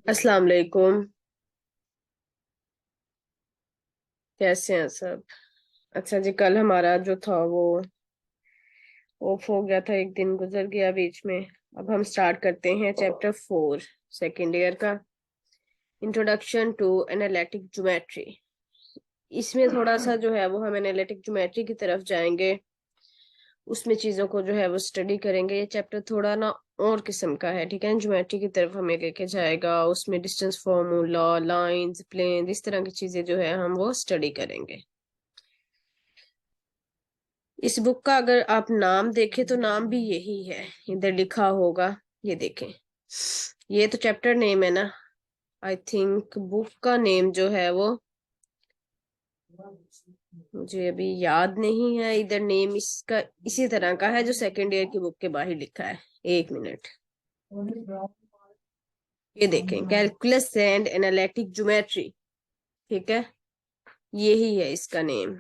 अस्सलाम वालेकुम। कैसे हैं सब? अच्छा जी, कल हमारा जो था वो ऑफ हो गया था, एक दिन गुजर गया बीच में। अब हम स्टार्ट करते हैं चैप्टर 4, सेकेंड ईयर का, इंट्रोडक्शन टू एनालिटिक ज्योमेट्री। इसमें थोड़ा सा जो है वो हम एनालिटिक ज्योमेट्री की तरफ जाएंगे, उसमें चीजों को जो है वो स्टडी करेंगे। ये चैप्टर थोड़ा ना और किस्म का है, ठीक है। ज्योमेट्री की तरफ हमें लेके जाएगा, उसमें डिस्टेंस फार्मूला, लाइंस, प्लेन, इस तरह की चीजें जो है हम वो स्टडी करेंगे। इस बुक का अगर आप नाम देखें तो नाम भी यही है, इधर लिखा होगा, ये देखें। ये तो चैप्टर नेम है ना। आई थिंक बुक का नेम जो है वो मुझे अभी याद नहीं है। इधर नेम इसका इसी तरह का है जो सेकेंड ईयर की बुक के बाहर लिखा है। एक मिनट, ये देखें, कैलकुलस एंड एनालिटिक ज्योमेट्री, ठीक है, यही है इसका नेम।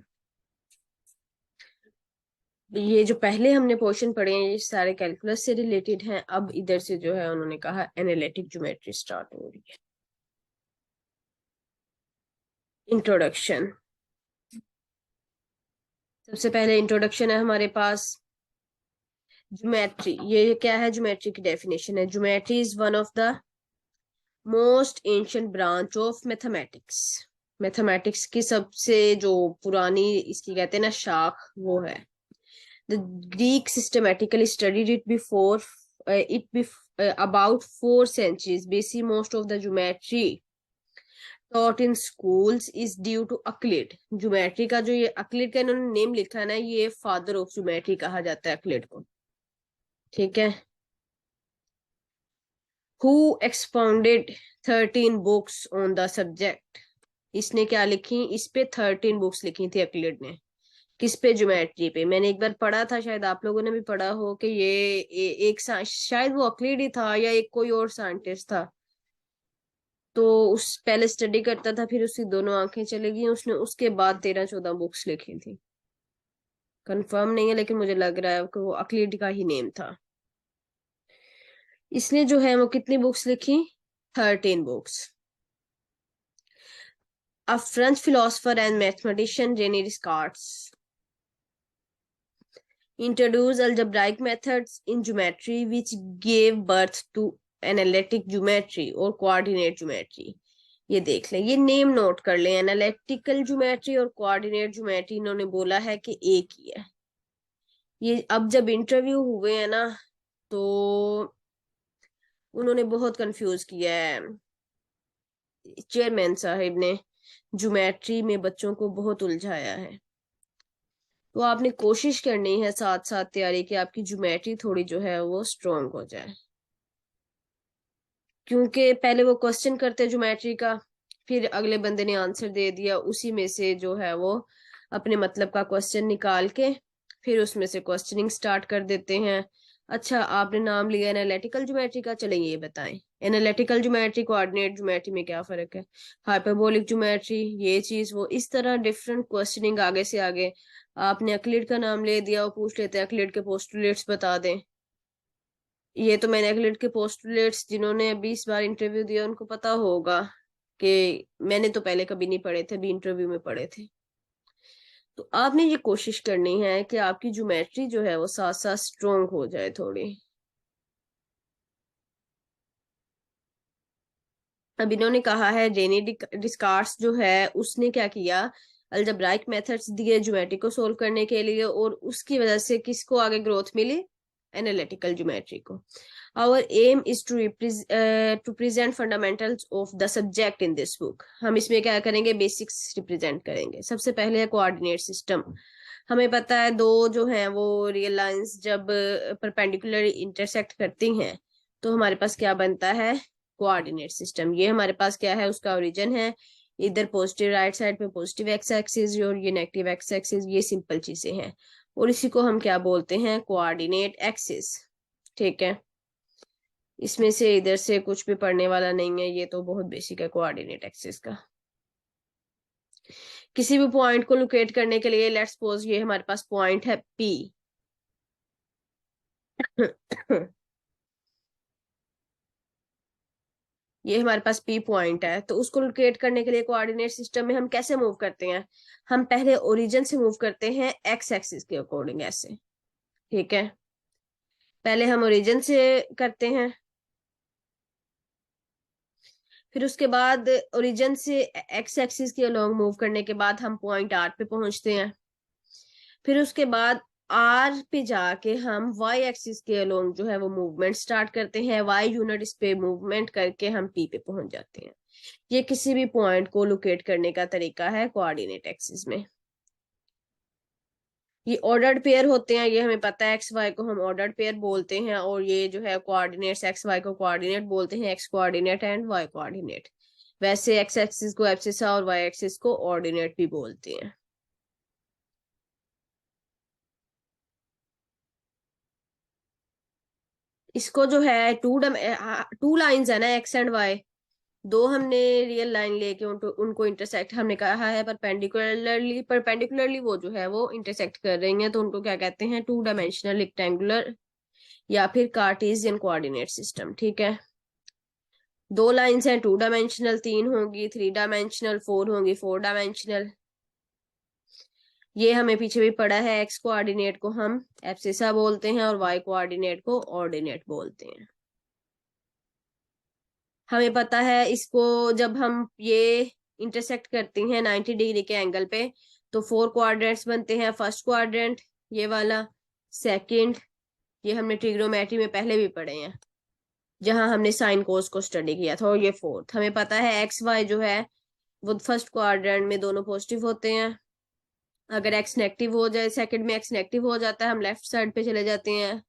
ये जो पहले हमने पोर्शन पढ़े हैं ये सारे कैलकुलस से रिलेटेड हैं। अब इधर से जो है उन्होंने कहा एनालिटिक ज्योमेट्री स्टार्ट हो रही है। इंट्रोडक्शन, सबसे पहले इंट्रोडक्शन है हमारे पास। ज्योमेट्री, ये क्या है? ज्योमेट्री की डेफिनेशन है, geometry is one of the most ancient branch of mathematics. Mathematics की सबसे जो पुरानी इसकी कहते हैं ना शाख, वो है। The Greek systematically studied it before about 4 centuries. Basically most of the geometry taught in schools is due to Euclid. Geometry का जो ये अक्लिड का इन्होंने नेम लिखा है ना, ये फादर ऑफ ज्योमेट्री कहा जाता है अक्लिड को, ठीक है। Who expounded 13 books on the subject. इसने क्या लिखी? इस पे 13 बुक्स लिखी थी अक्लिड ने। किस पे? ज्योमेट्री पे। मैंने एक बार पढ़ा था, शायद आप लोगों ने भी पढ़ा हो, कि ये एक शायद वो अक्लिड ही था या एक कोई और साइंटिस्ट था। तो उस पहले स्टडी करता था, फिर उसकी दोनों आंखें चली गई, उसने उसके बाद 13-14 बुक्स लिखी थी। कंफर्म नहीं है लेकिन मुझे लग रहा है कि वो अक्लिड का ही नेम था। इसने जो है वो कितनी बुक्स लिखी? 13 books. A French philosopher and mathematician René Descartes introduced algebraic methods in geometry which gave birth to analytic geometry और coordinate geometry। ये देख लें, ये नेम नोट कर लें, एनालिटिकल ज्योमेट्री और कोऑर्डिनेट ज्योमेट्री इन्होंने बोला है कि एक ही है। ये अब जब इंटरव्यू हुए हैं ना, तो उन्होंने बहुत कंफ्यूज किया है चेयरमैन साहिब ने, ज्योमेट्री में बच्चों को बहुत उलझाया है। तो आपने कोशिश करनी है साथ साथ तैयारी की आपकी ज्योमेट्री थोड़ी जो है वो स्ट्रोंग हो जाए। क्योंकि पहले वो क्वेश्चन करते ज्योमेट्री का, फिर अगले बंदे ने आंसर दे दिया, उसी में से जो है वो अपने मतलब का क्वेश्चन निकाल के फिर उसमें से क्वेश्चनिंग स्टार्ट कर देते हैं। अच्छा, आपने नाम लिया एनालिटिकल ज्योमेट्री का, चलें ये बताएं एनालिटिकल ज्योमेट्री कोऑर्डिनेट ज्योमेट्री में क्या फर्क है। हाइपरबोलिक ज्योमेट्री, ये चीज वो, इस तरह डिफरेंट क्वेश्चनिंग आगे से आगे। आपने अक्लिड का नाम ले दिया, वो पूछ लेते हैं अक्लिड के पोस्टुलेट्स बता दें। ये तो मैंने अक्लिड के पोस्टुलेट्स, जिन्होंने अभी इस बार इंटरव्यू दिया उनको पता होगा कि मैंने तो पहले कभी नहीं पढ़े थे, अभी इंटरव्यू में पढ़े थे। तो आपने ये कोशिश करनी है कि आपकी ज्योमेट्री जो है वो साथ साथ स्ट्रोंग हो जाए थोड़ी। अब इन्होंने कहा है रेनी डिस्कार्स जो है उसने क्या किया, अलजेब्राइक मेथड्स दिए ज्योमेट्री को सोल्व करने के लिए, और उसकी वजह से किसको आगे ग्रोथ मिली? एनालिटिकल ज्योमेट्री को। Our aim is to present fundamentals of the subject in this book. हम इसमें क्या करेंगे? बेसिक्स रिप्रेजेंट करेंगे। सबसे पहले है कोऑर्डिनेट सिस्टम। हमें पता है दो जो है वो रियल लाइंस जब परपेंडिकुलर इंटरसेक्ट करती हैं तो हमारे पास क्या बनता है? Coordinate system. ये हमारे पास क्या है? उसका ओरिजिन है। इधर पॉजिटिव राइट साइड पे पॉजिटिव एक्स एक्सिस और ये नेगेटिव एक्स एक्सिस, ये सिंपल चीजें हैं। और इसी को हम क्या बोलते हैं? कोऑर्डिनेट एक्सिस, ठीक है। इसमें से इधर से कुछ भी पढ़ने वाला नहीं है, ये तो बहुत बेसिक है कोऑर्डिनेट एक्सिस का। किसी भी पॉइंट को लोकेट करने के लिए, लेट्स सपोज ये हमारे पास पॉइंट है पी। ये हमारे पास पी पॉइंट है, तो उसको लोकेट करने के लिए कोऑर्डिनेट सिस्टम में हम कैसे मूव करते हैं? हम पहले ओरिजिन से मूव करते हैं एक्स एक्सिस के अकॉर्डिंग, ऐसे। ठीक है, पहले हम ओरिजिन से करते हैं, फिर उसके बाद ओरिजिन से एक्स एक्सिस के अलोंग मूव करने के बाद हम पॉइंट आर पे पहुंचते हैं। फिर उसके बाद आर पे जाके हम वाई एक्सिस के अलोंग जो है वो मूवमेंट स्टार्ट करते हैं, वाई यूनिट इस पे मूवमेंट करके हम पी पे पहुंच जाते हैं। ये किसी भी पॉइंट को लोकेट करने का तरीका है कोऑर्डिनेट एक्सिस में। ये ऑर्डर्ड पेयर होते हैं, ये हमें पता है, एक्स वाई को हम ऑर्डर्ड पेयर बोलते हैं, और ये जो है कोऑर्डिनेट्स एक्स वाई को कोऑर्डिनेट बोलते हैं, x coordinate and y coordinate. वैसे एक्स एक्सिस को एब्सिसा और वाई एक्सिस को ऑर्डिनेट भी बोलते हैं। इसको जो है टू लाइंस है ना, एक्स एंड वाई, दो हमने रियल लाइन लेके उनको इंटरसेक्ट हमने कहा है परपेंडिकुलरली, परपेंडिकुलरली वो जो है वो इंटरसेक्ट कर रही हैं, तो उनको क्या कहते हैं? टू डायमेंशनल रेक्टेंगुलर या फिर कार्टेशियन कोऑर्डिनेट सिस्टम। ठीक है, दो लाइंस हैं टू डायमेंशनल, तीन होंगी थ्री डायमेंशनल, फोर होंगी फोर डायमेंशनल। ये हमें पीछे भी पड़ा है, एक्स कोऑर्डिनेट को हम एब्सिसा बोलते हैं और वाई कोऑर्डिनेट को ऑर्डिनेट बोलते हैं। हमें पता है इसको, जब हम ये इंटरसेक्ट करती हैं 90 डिग्री के एंगल पे, तो फोर क्वाड्रेंट्स बनते हैं। फर्स्ट क्वाड्रेंट ये वाला, सेकंड, ये हमने ट्रिग्नोमेट्री में पहले भी पढ़े हैं जहां हमने साइन कोस को स्टडी किया था, और ये फोर्थ। हमें पता है एक्स वाई जो है वो फर्स्ट क्वाड्रेंट में दोनों पॉजिटिव होते हैं। अगर एक्स नेगेटिव हो जाए, सेकंड में एक्स नेगेटिव हो जाता है, हम लेफ्ट साइड पे चले जाते हैं।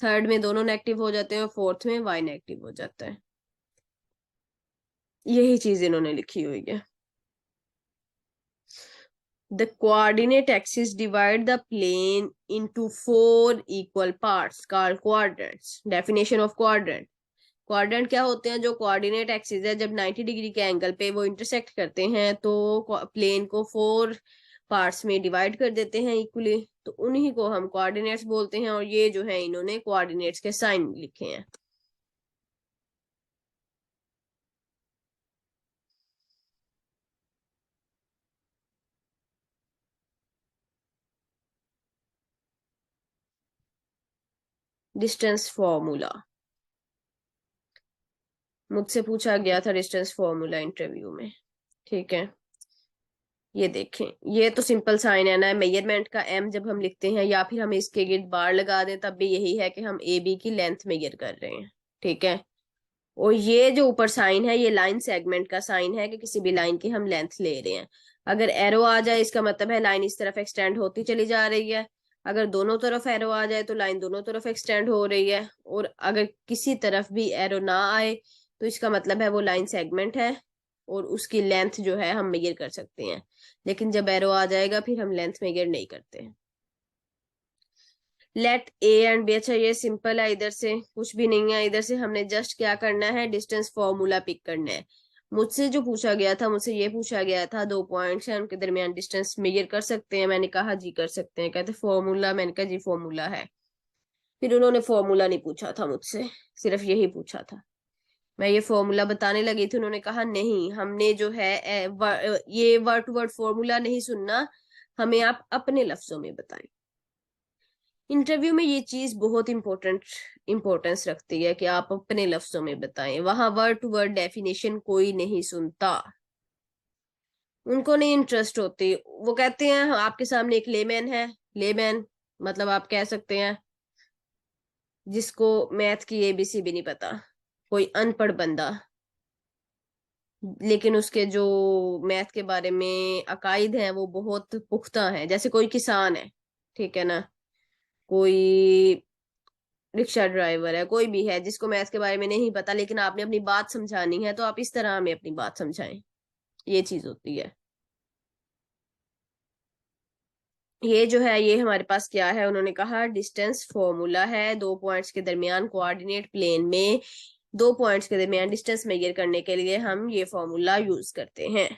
थर्ड में दोनों नेगेटिव हो जाते हैं, और फोर्थ में वाई नेगेटिव हो जाता है। यही चीज इन्होंने लिखी हुई है। The coordinate axis divide the plane into four equal parts called quadrants. Definition of quadrant. Quadrant क्या होते हैं? जो कोऑर्डिनेट एक्सिस है, जब 90 डिग्री के एंगल पे वो इंटरसेक्ट करते हैं तो प्लेन को फोर पार्ट्स में डिवाइड कर देते हैं इक्वली, तो उन्हीं को हम कोऑर्डिनेट्स बोलते हैं। और ये जो है इन्होंने कोऑर्डिनेट्स के साइन लिखे हैं। डिस्टेंस फॉर्मूला मुझसे पूछा गया था, डिस्टेंस फॉर्मूला इंटरव्यू में। ठीक है, ये देखें, ये तो सिंपल साइन है ना, मेजरमेंट का एम जब हम लिखते हैं या फिर हम इसके गिर्द बार लगा दें, तब भी यही है कि हम ए बी की लेंथ मेजर कर रहे हैं। ठीक है, और ये जो ऊपर साइन है ये लाइन सेगमेंट का साइन है कि किसी भी लाइन की हम लेंथ ले रहे हैं। अगर एरो आ जाए इसका मतलब है लाइन इस तरफ एक्सटेंड होती चली जा रही है। अगर दोनों तरफ एरो आ जाए तो लाइन दोनों तरफ एक्सटेंड हो रही है। और अगर किसी तरफ भी एरो ना आए तो इसका मतलब है वो लाइन सेगमेंट है और उसकी लेंथ जो है हम मेजर कर सकते हैं। लेकिन जब एरो आ जाएगा फिर हम लेंथ मेजर नहीं करते हैं। लेट ए एंड बी, अच्छा ये सिंपल है, इधर से कुछ भी नहीं है, इधर से हमने जस्ट क्या करना है? डिस्टेंस फॉर्मूला पिक करना है। मुझसे जो पूछा गया था, मुझसे ये पूछा गया था दो पॉइंट्स हैं उनके दरमियान डिस्टेंस मेजर कर सकते हैं? मैंने कहा जी कर सकते हैं। कहते फॉर्मूला, मैंने कहा जी फॉर्मूला है। फिर उन्होंने फॉर्मूला नहीं पूछा था मुझसे, सिर्फ यही पूछा था। मैं ये फॉर्मूला बताने लगी थी, उन्होंने कहा नहीं, हमने जो है ये वर्ड टू वर्ड फॉर्मूला नहीं सुनना, हमें आप अपने लफ्जों में बताएं। इंटरव्यू में ये चीज बहुत इंपॉर्टेंस रखती है कि आप अपने लफ्जों में बताएं। वहां वर्ड टू वर्ड डेफिनेशन कोई नहीं सुनता, उनको नहीं इंटरेस्ट होती। वो कहते हैं आपके सामने एक लेमैन है, लेमैन मतलब आप कह सकते हैं जिसको मैथ की एबीसी भी नहीं पता, कोई अनपढ़ बंदा, लेकिन उसके जो मैथ के बारे में अकाइद हैं वो बहुत पुख्ता हैं। जैसे कोई किसान है, ठीक है ना, कोई रिक्शा ड्राइवर है, कोई भी है जिसको मैथ के बारे में नहीं पता, लेकिन आपने अपनी बात समझानी है तो आप इस तरह हमें अपनी बात समझाएं। ये चीज होती है। ये जो है ये हमारे पास क्या है? उन्होंने कहा डिस्टेंस फॉर्मूला है, दो पॉइंट्स के दरमियान कोऑर्डिनेट प्लेन में दो पॉइंट्स के दरमियान डिस्टेंस मेजर करने के लिए हम ये फॉर्मूला यूज करते हैं।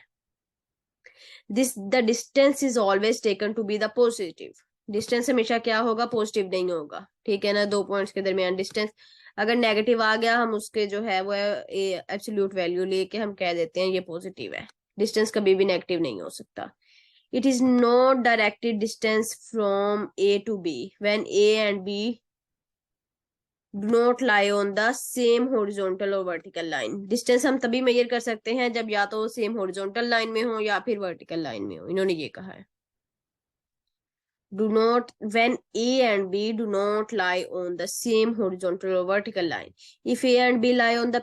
The distance is always taken to be the positive. Distance हमेशा क्या होगा? पॉजिटिव नहीं होगा। ठीक है ना, दो पॉइंट्स के दरमियान डिस्टेंस अगर नेगेटिव आ गया हम उसके जो है वो एब्सोल्यूट वैल्यू लेके हम कह देते हैं ये पॉजिटिव है। डिस्टेंस कभी भी नेगेटिव नहीं हो सकता। It is not directed distance from A to B when A and B do not lie on the same horizontal or vertical line। Distance हम तभी मेजर कर सकते हैं जब या तो सेम हॉरिजॉन्टल लाइन में हो या फिर वर्टिकल लाइन में हो। इन्होंने ये कहा है do not when A and B do not lie on the same horizontal or vertical line। if A and B lie on the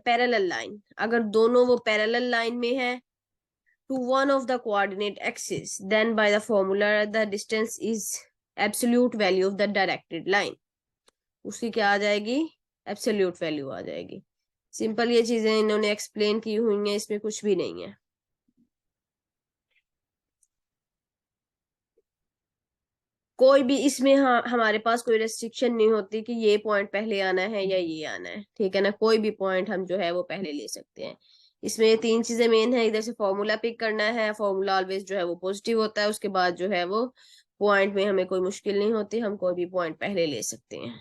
parallel line, अगर दोनों वो parallel line में है to one of the coordinate axes, then by the formula the distance is absolute value of the directed line। उसकी क्या आ जाएगी? Absolute value आ जाएगी। Simple ये चीजें इन्होंने एक्सप्लेन की हुई हैं, इसमें कुछ भी नहीं है। कोई भी इसमें हमारे पास कोई रेस्ट्रिक्शन नहीं होती कि ये पॉइंट पहले आना है या ये आना है, ठीक है ना। कोई भी पॉइंट हम जो है वो पहले ले सकते हैं। इसमें ये तीन चीजें मेन है, इधर से फॉर्मूला पिक करना है, फॉर्मूला ऑलवेज जो है वो पॉजिटिव होता है, उसके बाद जो है वो पॉइंट में हमें कोई मुश्किल नहीं होती, हम कोई भी पॉइंट पहले ले सकते हैं।